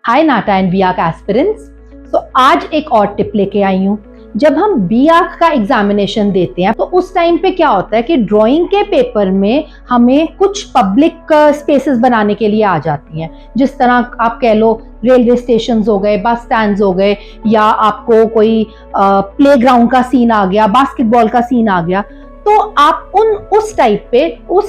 Hi NATA and B Arch aspirants. तो आज एक और टिप लेके आई हूँ। जब हम बी आर्क का एग्जामिनेशन देते हैं तो उस टाइम पे क्या होता है कि ड्राइंग के पेपर में हमें कुछ पब्लिक स्पेसेस बनाने के लिए आ जाती हैं, जिस तरह आप कह लो रेलवे स्टेशन हो गए, बस स्टैंड्स हो गए, या आपको कोई प्लेग्राउंड का सीन आ गया, बास्केटबॉल का सीन आ गया। तो आप उस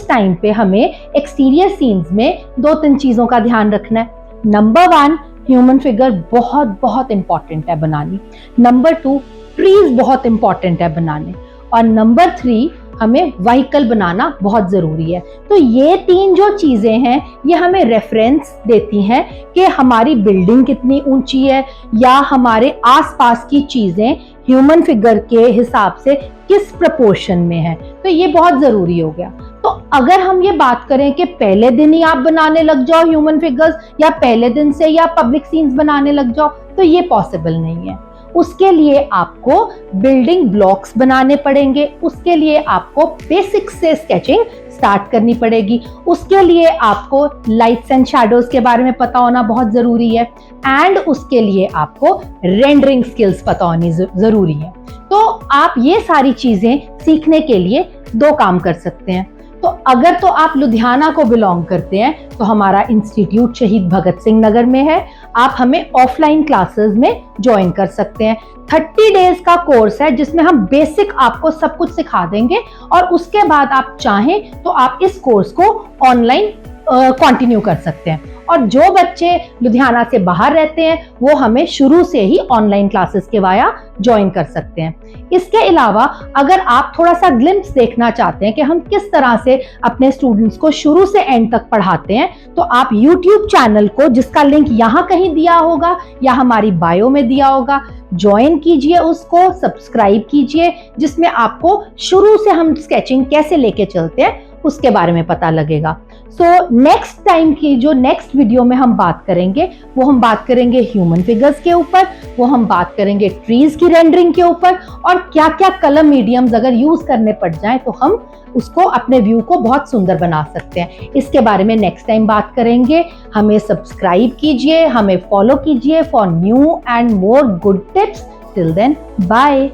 टाइम पे हमें एक्सटीरियर सीन्स में 2-3 चीजों का ध्यान रखना है। नंबर 1, ह्यूमन फिगर बहुत बहुत इंपॉर्टेंट है बनानी। नंबर 2, ट्रीज बहुत इंपॉर्टेंट है बनाने। और नंबर 3, हमें व्हीकल बनाना बहुत जरूरी है। तो ये 3 जो चीजें हैं ये हमें रेफरेंस देती हैं कि हमारी बिल्डिंग कितनी ऊंची है, या हमारे आसपास की चीजें ह्यूमन फिगर के हिसाब से किस प्रपोर्शन में है। तो ये बहुत जरूरी हो गया। तो अगर हम ये बात करें कि पहले दिन ही आप बनाने लग जाओ ह्यूमन फिगर्स, या पहले दिन से या पब्लिक सीन्स बनाने लग जाओ, तो ये पॉसिबल नहीं है। उसके लिए आपको बिल्डिंग ब्लॉक्स बनाने पड़ेंगे, उसके लिए आपको बेसिक से स्केचिंग स्टार्ट करनी पड़ेगी, उसके लिए आपको लाइट्स एंड शैडोज के बारे में पता होना बहुत जरूरी है, एंड उसके लिए आपको रेंडरिंग स्किल्स पता होनी जरूरी है। तो आप ये सारी चीजें सीखने के लिए 2 काम कर सकते हैं। तो अगर तो आप लुधियाना को बिलोंग करते हैं तो हमारा इंस्टीट्यूट शहीद भगत सिंह नगर में है। आप हमें ऑफलाइन क्लासेस में ज्वाइन कर सकते हैं। 30 डेज का कोर्स है जिसमें हम बेसिक आपको सब कुछ सिखा देंगे, और उसके बाद आप चाहें तो आप इस कोर्स को ऑनलाइन कंटिन्यू कर सकते हैं। और जो बच्चे लुधियाना से बाहर रहते हैं वो हमें शुरू से ही ऑनलाइन क्लासेस के वाया ज्वाइन कर सकते हैं। इसके अलावा अगर आप थोड़ा सा ग्लिम्प्स देखना चाहते हैं कि हम किस तरह से अपने स्टूडेंट्स को शुरू से एंड तक पढ़ाते हैं, तो आप यूट्यूब चैनल को, जिसका लिंक यहाँ कहीं दिया होगा या हमारी बायो में दिया होगा, ज्वाइन कीजिए, उसको सब्सक्राइब कीजिए, जिसमें आपको शुरू से हम स्केचिंग कैसे लेके चलते हैं उसके बारे में पता लगेगा। सो नेक्स्ट टाइम की जो नेक्स्ट वीडियो में हम बात करेंगे वो हम बात करेंगे ह्यूमन फिगर्स के ऊपर, वो हम बात करेंगे ट्रीज की रेंडरिंग के ऊपर, और क्या क्या कलर मीडियम्स अगर यूज करने पड़ जाए तो हम उसको अपने व्यू को बहुत सुंदर बना सकते हैं। इसके बारे में नेक्स्ट टाइम बात करेंगे। हमें सब्सक्राइब कीजिए, हमें फॉलो कीजिए for new and more good tips. Till then, bye.